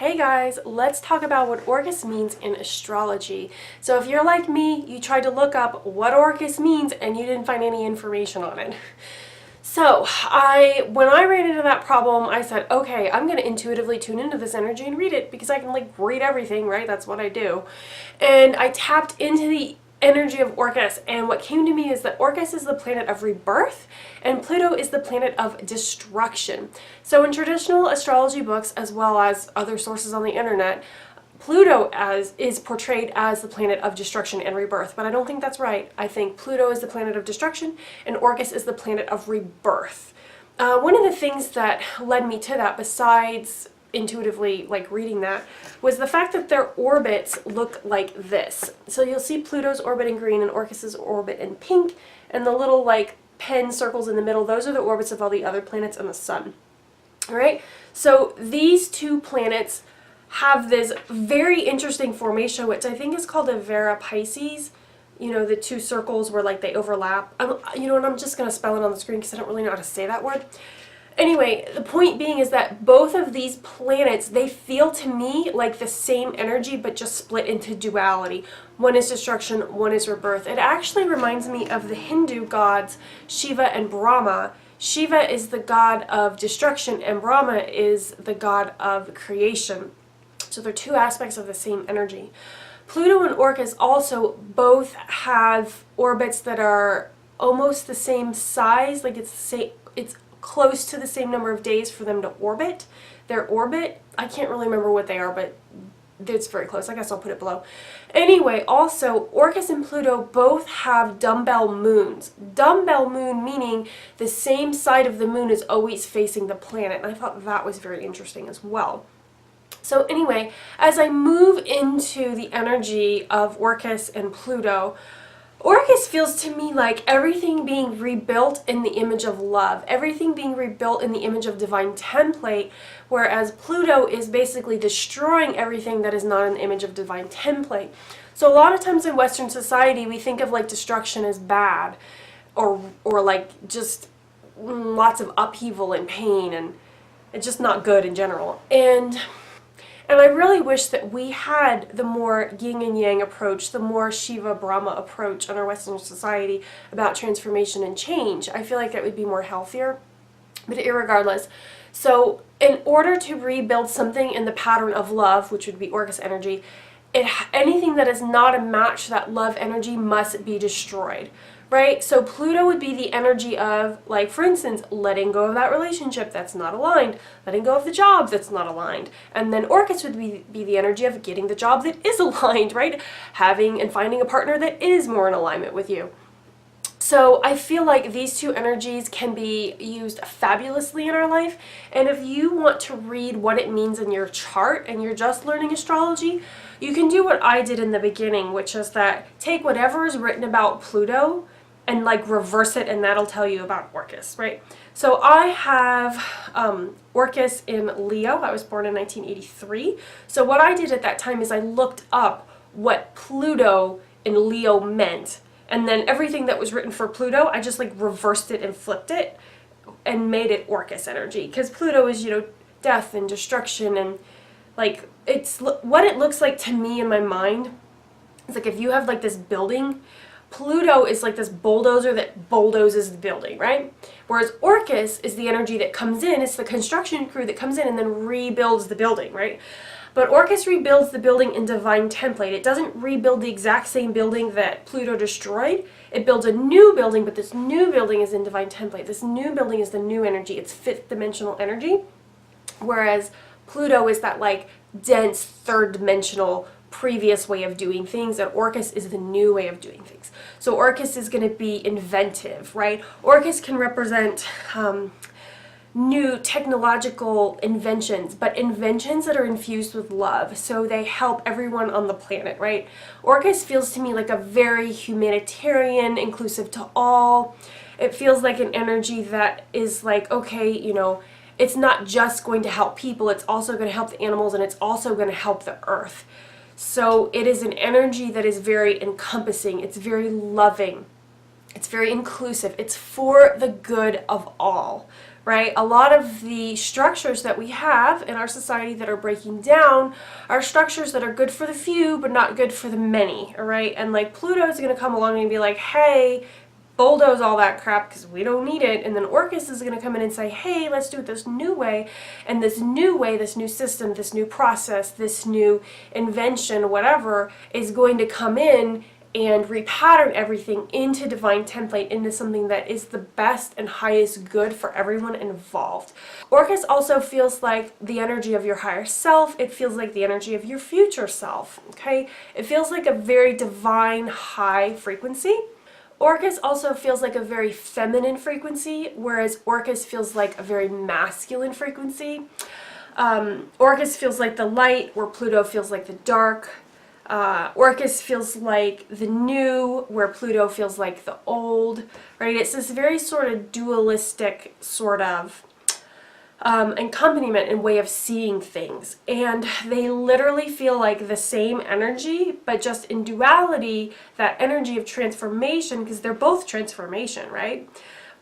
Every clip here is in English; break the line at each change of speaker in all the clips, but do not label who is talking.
Hey guys, let's talk about what Orcus means in astrology. So if you're like me, you tried to look up what Orcus means and you didn't find any information on it. So when I ran into that problem, I said, okay, I'm going to intuitively tune into this energy and read it because I can read everything, right? That's what I do. And I tapped into the energy of Orcus, and what came to me is that Orcus is the planet of rebirth and Pluto is the planet of destruction. So in traditional astrology books, as well as other sources on the internet, Pluto is portrayed as the planet of destruction and rebirth, but I don't think that's right. I think Pluto is the planet of destruction and Orcus is the planet of rebirth. One of the things that led me to that, besides intuitively reading that, was the fact that their orbits look like this. So you'll see Pluto's orbit in green and Orcus's orbit in pink, and the little pen circles in the middle, those are the orbits of all the other planets and the sun. All right, so these two planets have this very interesting formation, which I think is called a Vera Pisces. You know, the two circles where they overlap. And I'm just going to spell it on the screen because I don't really know how to say that word. Anyway, the point being is that both of these planets, they feel to me like the same energy, but just split into duality. One is destruction, one is rebirth. It actually reminds me of the Hindu gods Shiva and Brahma. Shiva is the god of destruction and Brahma is the god of creation. So they're two aspects of the same energy. Pluto and Orcus also both have orbits that are almost the same size, it's close to the same number of days for them to orbit. Their orbit, I can't really remember what they are, but it's very close. I guess I'll put it below. Anyway, also, Orcus and Pluto both have dumbbell moons. Dumbbell moon meaning the same side of the moon is always facing the planet, and I thought that was very interesting as well. So anyway, as I move into the energy of Orcus and Pluto, Orcus feels to me like everything being rebuilt in the image of love, everything being rebuilt in the image of divine template, whereas Pluto is basically destroying everything that is not in the image of divine template. So a lot of times in Western society, we think of destruction as bad, or just lots of upheaval and pain, and it's just not good in general. And I really wish that we had the more yin and yang approach, the more Shiva Brahma approach in our Western society about transformation and change. I feel like that would be more healthier, but irregardless. So in order to rebuild something in the pattern of love, which would be Orcus energy, anything that is not a match to that love energy must be destroyed. Right? So Pluto would be the energy of, for instance, letting go of that relationship that's not aligned, letting go of the job that's not aligned. And then Orcus would be the energy of getting the job that is aligned, right? Having and finding a partner that is more in alignment with you. So I feel like these two energies can be used fabulously in our life. And if you want to read what it means in your chart and you're just learning astrology, you can do what I did in the beginning, which is that take whatever is written about Pluto and reverse it, and that'll tell you about Orcus, right? So I have Orcus in Leo. I was born in 1983. So what I did at that time is I looked up what Pluto in Leo meant, and then everything that was written for Pluto, I just reversed it and flipped it and made it Orcus energy, because Pluto is, death and destruction, and it's what it looks like to me in my mind. It's if you have this building, Pluto is this bulldozer that bulldozes the building, right? Whereas Orcus is the energy that comes in, it's the construction crew that comes in and then rebuilds the building, right? But Orcus rebuilds the building in divine template. It doesn't rebuild the exact same building that Pluto destroyed. It builds a new building, but this new building is in divine template. This new building is the new energy. It's fifth dimensional energy. Whereas Pluto is that dense third dimensional previous way of doing things, and Orcus is the new way of doing things. So Orcus is going to be inventive, right? Orcus can represent new technological inventions, but inventions that are infused with love, so they help everyone on the planet, right? Orcus feels to me like a very humanitarian, inclusive to all. It feels like an energy that is okay, it's not just going to help people, it's also going to help the animals, and it's also going to help the earth. So it is an energy that is very encompassing, it's very loving, it's very inclusive, it's for the good of all, right? A lot of the structures that we have in our society that are breaking down are structures that are good for the few but not good for the many, all right? And like Pluto is going to come along and be like, hey, bulldoze all that crap because we don't need it. And then Orcus is going to come in and say, hey, let's do it this new way. And this new way, this new system, this new process, this new invention, whatever, is going to come in and repattern everything into divine template, into something that is the best and highest good for everyone involved. Orcus also feels like the energy of your higher self. It feels like the energy of your future self, okay? It feels like a very divine high frequency. Orcus also feels like a very feminine frequency, whereas Orcus feels like a very masculine frequency. Orcus feels like the light, where Pluto feels like the dark. Orcus feels like the new, where Pluto feels like the old, right? It's this very sort of dualistic sort of accompaniment and way of seeing things. And they literally feel like the same energy, but just in duality, that energy of transformation, because they're both transformation, right?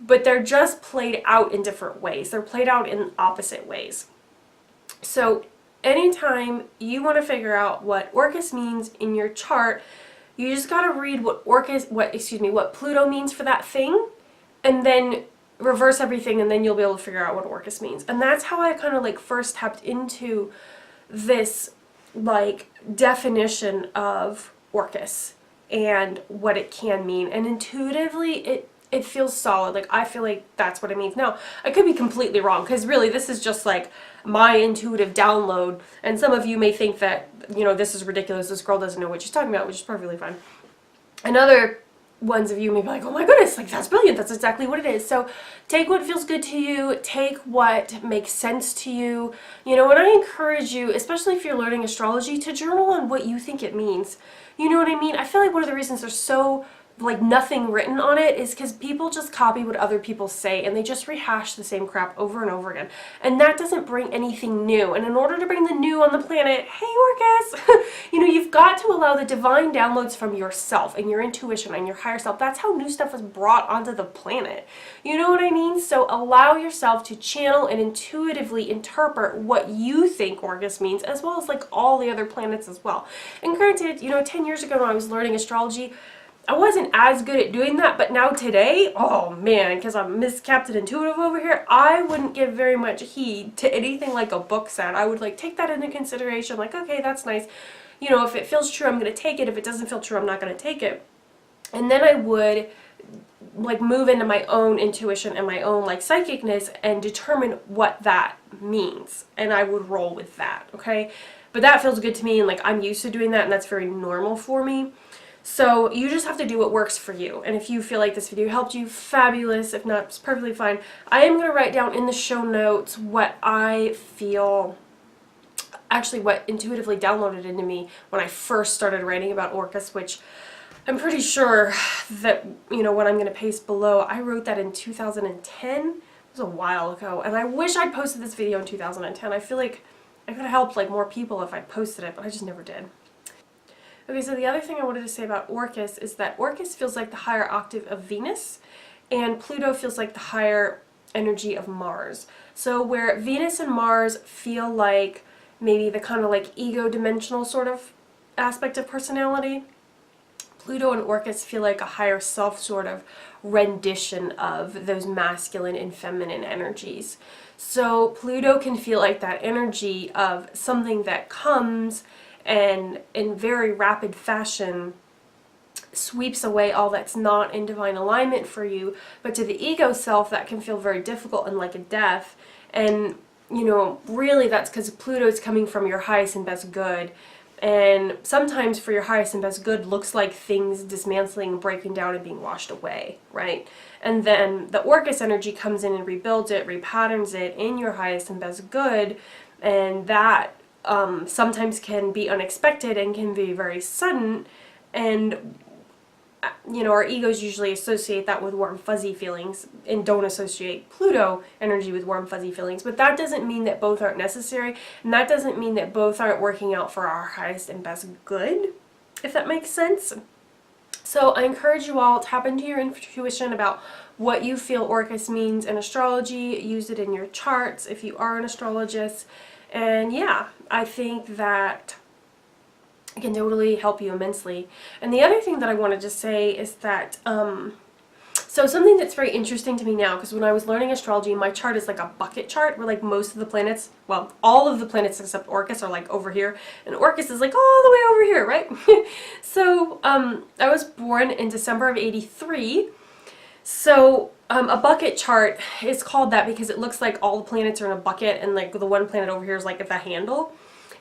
But they're just played out in different ways. They're played out in opposite ways. So anytime you want to figure out what Orcus means in your chart, you just got to read what Pluto means for that thing, and then reverse everything, and then you'll be able to figure out what Orcus means. And that's how I kind of like first tapped into this like definition of Orcus and what it can mean. And intuitively it feels solid. Like I feel like that's what it means. Now, I could be completely wrong, because really this is just like my intuitive download, and some of you may think that, you know, this is ridiculous, this girl doesn't know what she's talking about, which is perfectly fine. And other ones of you may be like, oh my goodness, like that's brilliant, that's exactly what it is. So take what feels good to you, take what makes sense to you. You know, and I encourage you, especially if you're learning astrology, to journal on what you think it means. You know what I mean? I feel like one of the reasons there's so like nothing written on it is because people just copy what other people say, and they just rehash the same crap over and over again. And that doesn't bring anything new. And in order to bring the new on the planet, hey Orcus, you know, you've got to allow the divine downloads from yourself and your intuition and your higher self. That's how new stuff is brought onto the planet. You know what I mean? So allow yourself to channel and intuitively interpret what you think Orcus means, as well as like all the other planets as well. And granted, you know, 10 years ago when I was learning astrology, I wasn't as good at doing that, but now today, oh man, because I'm Miss Captain Intuitive over here, I wouldn't give very much heed to anything like a book said. I would like take that into consideration, like, okay, that's nice. You know, if it feels true, I'm going to take it. If it doesn't feel true, I'm not going to take it. And then I would like move into my own intuition and my own like psychicness and determine what that means. And I would roll with that, okay? But that feels good to me, and like I'm used to doing that, and that's very normal for me. So you just have to do what works for you. And if you feel like this video helped you, fabulous. If not, it's perfectly fine. I am going to write down in the show notes what I feel, actually what intuitively downloaded into me when I first started writing about Orcus, which I'm pretty sure that, you know, what I'm going to paste below, I wrote that in 2010. It was a while ago. And I wish I'd posted this video in 2010. I feel like I could have helped like more people if I posted it, but I just never did. Okay, so the other thing I wanted to say about Orcus is that Orcus feels like the higher octave of Venus, and Pluto feels like the higher energy of Mars. So where Venus and Mars feel like maybe the kind of like ego-dimensional sort of aspect of personality, Pluto and Orcus feel like a higher self sort of rendition of those masculine and feminine energies. So Pluto can feel like that energy of something that comes and in very rapid fashion sweeps away all that's not in divine alignment for you, but to the ego self that can feel very difficult and like a death. And you know, really that's because Pluto's coming from your highest and best good, and sometimes for your highest and best good looks like things dismantling, breaking down, and being washed away, right? And then the Orcus energy comes in and rebuilds it, repatterns it in your highest and best good, and that sometimes can be unexpected and can be very sudden. And you know, our egos usually associate that with warm fuzzy feelings and don't associate Pluto energy with warm fuzzy feelings, but that doesn't mean that both aren't necessary, and that doesn't mean that both aren't working out for our highest and best good, if that makes sense. So I encourage you all, tap into your intuition about what you feel Orcus means in astrology. Use it in your charts if you are an astrologist. And yeah, I think that it can totally help you immensely. And the other thing that I wanted to say is that, so something that's very interesting to me now, because when I was learning astrology, my chart is like a bucket chart where like most of the planets, well, all of the planets except Orcus are like over here, and Orcus is like all the way over here, right? So I was born in December of '83. So a bucket chart is called that because it looks like all the planets are in a bucket, and like the one planet over here is like at the handle.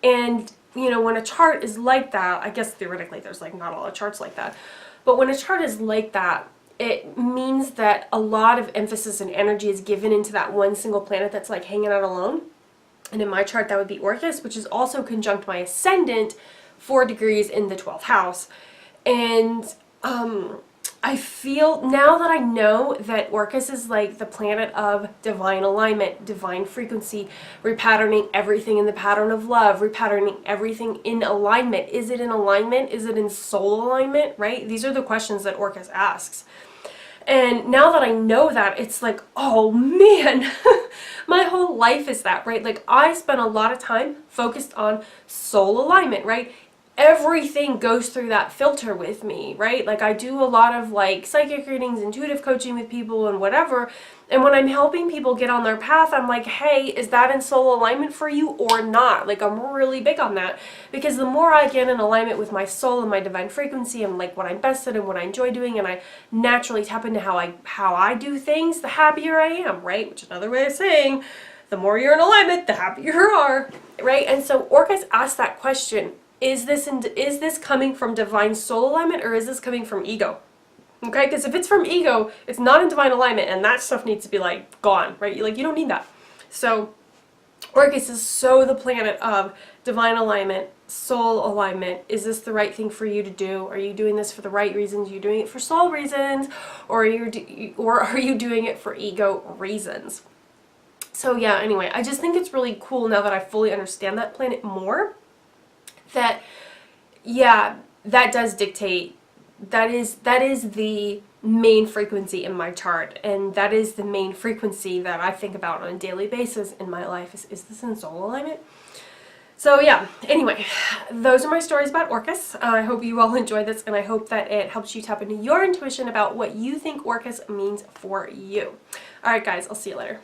And you know, when a chart is like that, I guess theoretically there's like not a lot of charts like that, but when a chart is like that, it means that a lot of emphasis and energy is given into that one single planet that's like hanging out alone. And in my chart, that would be Orcus, which is also conjunct my ascendant 4 degrees in the 12th house. And I feel, now that I know that Orcus is like the planet of divine alignment, divine frequency, repatterning everything in the pattern of love, repatterning everything in alignment. Is it in alignment? Is it in soul alignment, right? These are the questions that Orcus asks. And now that I know that, it's like, oh man, my whole life is that, right? Like I spent a lot of time focused on soul alignment, right? Everything goes through that filter with me, right? Like I do a lot of like psychic readings, intuitive coaching with people and whatever. And when I'm helping people get on their path, I'm like, hey, is that in soul alignment for you or not? Like I'm really big on that, because the more I get in alignment with my soul and my divine frequency and like what I'm best at and what I enjoy doing, and I naturally tap into how I do things, the happier I am, right? Which is another way of saying the more you're in alignment, the happier you are, right? And so Orcus asked that question. Is this coming from divine soul alignment, or is this coming from ego? Okay, because if it's from ego, it's not in divine alignment, and that stuff needs to be like gone, right? You don't need that. So Orcus is so the planet of divine alignment, soul alignment. Is this the right thing for you to do? Are you doing this for the right reasons? Are you doing it for soul reasons, or are you doing it for ego reasons? So yeah, anyway, I just think it's really cool now that I fully understand that planet more. That, yeah, that does dictate, that is the main frequency in my chart, and that is the main frequency that I think about on a daily basis in my life. Is this in soul alignment? So yeah, anyway, those are my stories about Orcus. I hope you all enjoyed this, and I hope that it helps you tap into your intuition about what you think Orcus means for you. Alright guys, I'll see you later.